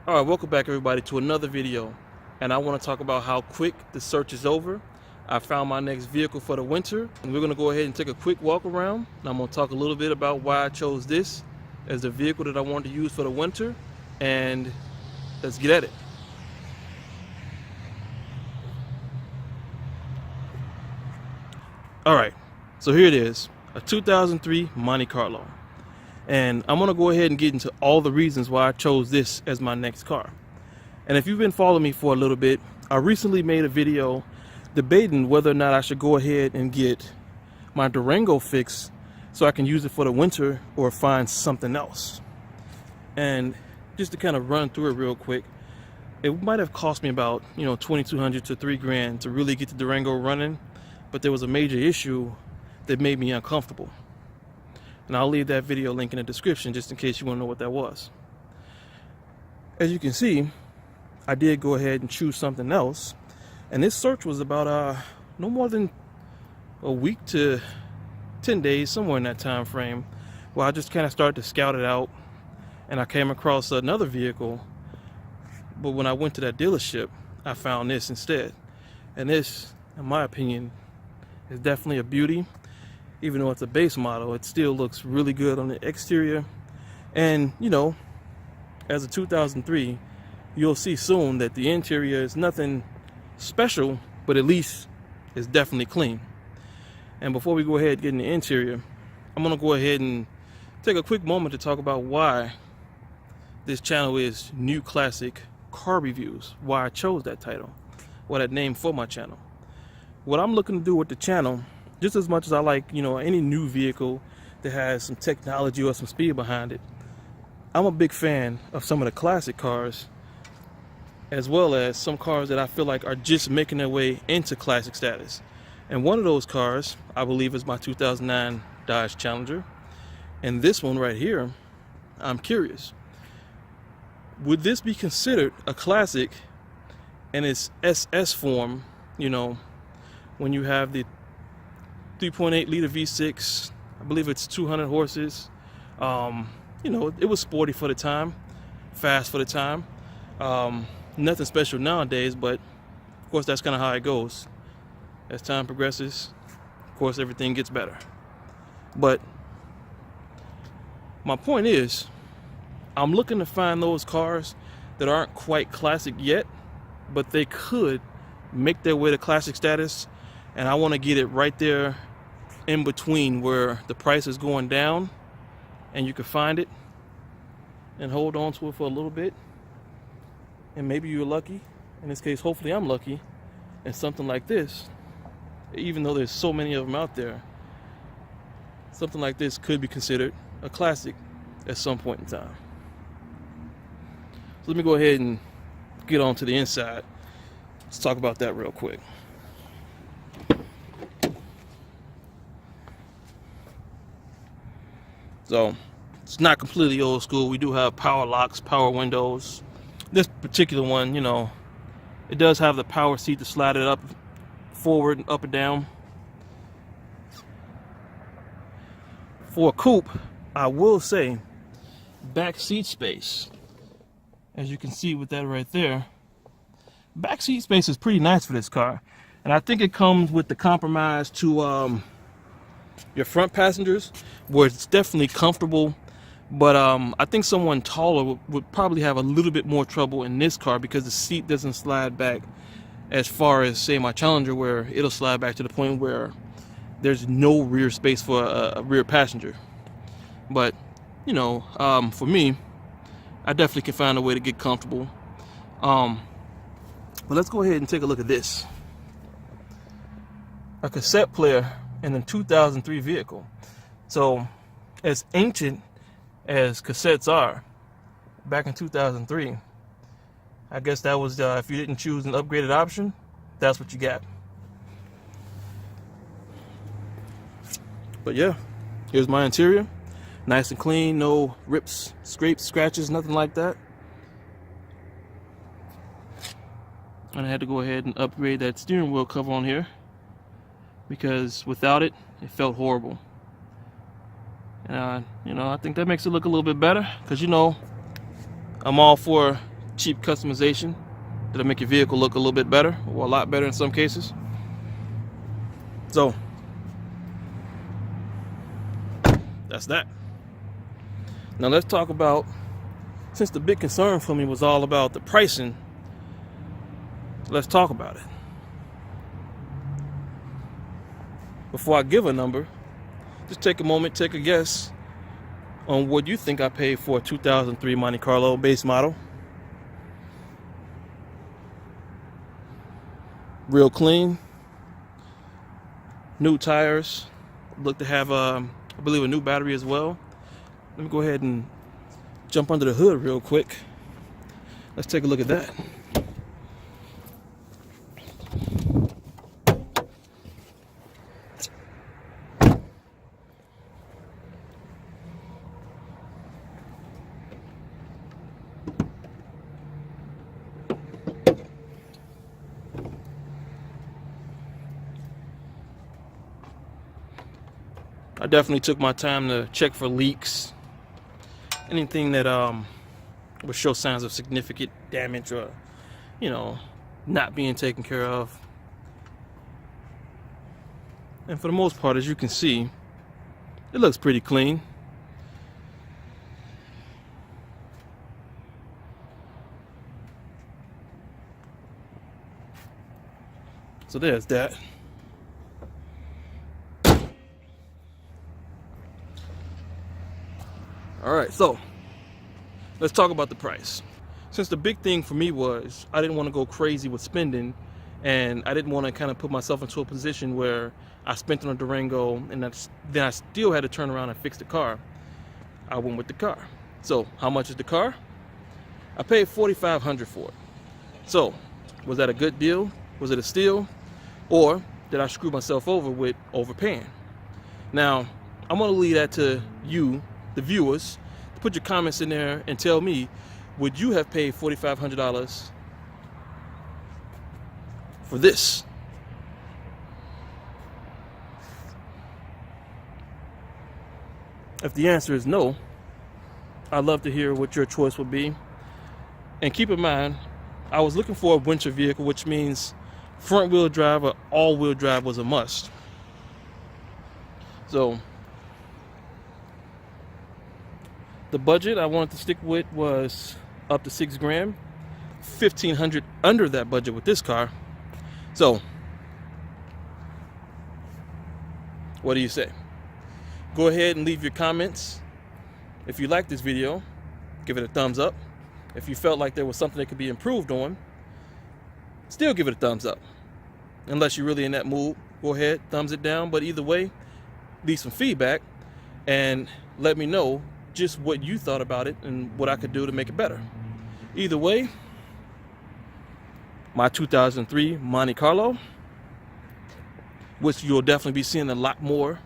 Alright, welcome back everybody to another video, and I want to talk about how quick the search is over. I found my next vehicle for the winter, and we're going to go ahead and take a quick walk around, and I'm going to talk a little bit about why I chose this as the vehicle that I wanted to use for the winter, and let's get at it. Alright, so here it is, a 2003 Monte Carlo. And I'm going to go ahead and get into all the reasons why I chose this as my next car. And if you've been following me for a little bit, I recently made a video debating whether or not I should go ahead and get my Durango fixed so I can use it for the winter or find something else. And just to kind of run through it real quick, it might have cost me about, $2,200 to $3,000 to really get the Durango running, but there was a major issue that made me uncomfortable. And I'll leave that video link in the description just in case you want to know what that was. As you can see, I did go ahead and choose something else. And this search was about no more than a week to 10 days, somewhere in that time frame, where I just kind of started to scout it out. And I came across another vehicle. But when I went to that dealership, I found this instead. And this, in my opinion, is definitely a beauty. Even though it's a base model, it still looks really good on the exterior. And, as a 2003, you'll see soon that the interior is nothing special, but at least it's definitely clean. And before we go ahead and get in the interior, I'm going to go ahead and take a quick moment to talk about why this channel is New Classic Car Reviews, why I chose that title, or that name for my channel. What I'm looking to do with the channel, just as much as I like, any new vehicle that has some technology or some speed behind it, I'm a big fan of some of the classic cars, as well as some cars that I feel like are just making their way into classic status. And one of those cars, I believe, is my 2009 Dodge Challenger. And this one right here, I'm curious, would this be considered a classic in its SS form, when you have the 3.8 liter V6, I believe it's 200 horses. It was sporty for the time, fast for the time. Nothing special nowadays, but of course that's kind of how it goes. As time progresses, of course everything gets better. But my point is, I'm looking to find those cars that aren't quite classic yet, but they could make their way to classic status, and I want to get it right there in between where the price is going down and you can find it and hold on to it for a little bit, and maybe you're lucky. In this case, hopefully I'm lucky, and something like this, even though there's so many of them out there, something like this could be considered a classic at some point in time. So let me go ahead and get on to the inside. Let's talk about that real quick. So it's not completely old school. We do have power locks, power windows. This particular one, you know, it does have the power seat to slide it up, forward, and up and down. For a coupe, I will say backseat space. As you can see with that right there, backseat space is pretty nice for this car. And I think it comes with the compromise to your front passengers, where it's definitely comfortable, but I think someone taller would probably have a little bit more trouble in this car because the seat doesn't slide back as far as, say, my Challenger, where it'll slide back to the point where there's no rear space for a rear passenger. But you know, for me, I definitely can find a way to get comfortable. But let's go ahead and take a look at this. A cassette player in a 2003 vehicle. So as ancient as cassettes are, back in 2003, I guess that was, if you didn't choose an upgraded option, that's what you got. But yeah, here's my interior. Nice and clean, no rips, scrapes, scratches, nothing like that. And I had to go ahead and upgrade that steering wheel cover on here, because without it, it felt horrible. And you know, I think that makes it look a little bit better, because you know, I'm all for cheap customization that'll make your vehicle look a little bit better, or a lot better in some cases. So that's that. Now let's talk about, since the big concern for me was all about the pricing, let's talk about it. Before I give a number, just take a moment, take a guess on what you think I paid for a 2003 Monte Carlo base model. Real clean, new tires, look to have I believe a new battery as well. Let me go ahead and jump under the hood real quick. Let's take a look at that. I definitely took my time to check for leaks, anything that would show signs of significant damage or, you know, not being taken care of. And for the most part, as you can see, it looks pretty clean. So there's that. All right, so let's talk about the price. Since the big thing for me was I didn't want to go crazy with spending, and I didn't want to kind of put myself into a position where I spent on a Durango and then I still had to turn around and fix the car, I went with the car. So how much is the car? I paid $4,500 for it. So was that a good deal? Was it a steal? Or did I screw myself over with overpaying? Now, I'm going to leave that to you, the viewers, to put your comments in there and tell me, would you have paid $4,500 for this? If the answer is no, I'd love to hear what your choice would be. And keep in mind, I was looking for a winter vehicle, which means front wheel drive or all wheel drive was a must. So the budget I wanted to stick with was up to $6 grand, $1,500 under that budget with this car. So What do you say? Go ahead and leave your comments. If you like this video, give it a thumbs up. If you felt like there was something that could be improved on, still give it a thumbs up. Unless you're really in that mood, go ahead, thumbs it down. But either way, leave some feedback and let me know just what you thought about it and what I could do to make it better. Either way, my 2003 Monte Carlo, which you'll definitely be seeing a lot more,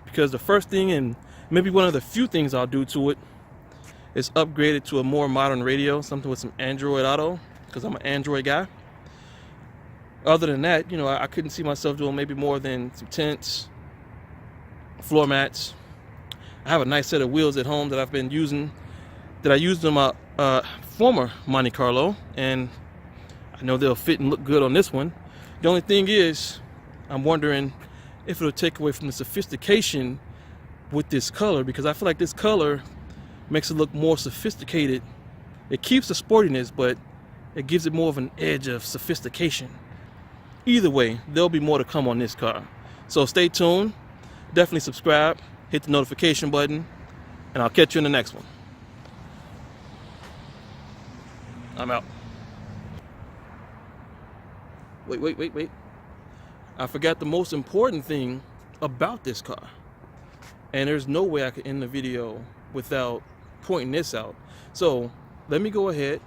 because the first thing, and maybe one of the few things I'll do to it, is upgrade it to a more modern radio, something with some Android Auto, because I'm an Android guy. Other than that, you know, I couldn't see myself doing maybe more than some tents, floor mats. I have a nice set of wheels at home that I've been using, that I used in my former Monte Carlo, and I know they'll fit and look good on this one. The only thing is, I'm wondering if it'll take away from the sophistication with this color, because I feel like this color makes it look more sophisticated. It keeps the sportiness, but it gives it more of an edge of sophistication. Either way, there'll be more to come on this car. So stay tuned, definitely subscribe, hit the notification button, and I'll catch you in the next one. I'm out. Wait. I forgot the most important thing about this car. And there's no way I could end the video without pointing this out. So let me go ahead,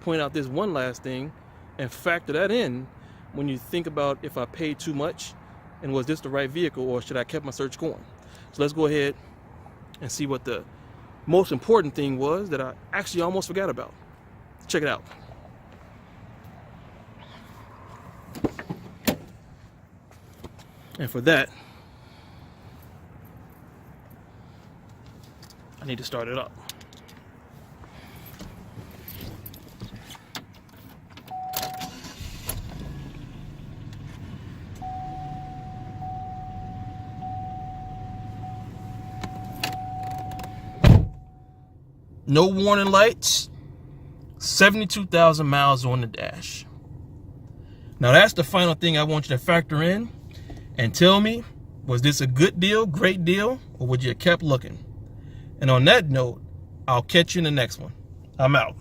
point out this one last thing, and factor that in when you think about if I paid too much and was this the right vehicle, or should I keep my search going. So let's go ahead and see what the most important thing was that I actually almost forgot about. Check it out. And for that, I need to start it up. No warning lights, 72,000 miles on the dash. Now that's the final thing I want you to factor in and tell me, was this a good deal, great deal, or would you have kept looking? And on that note, I'll catch you in the next one. I'm out.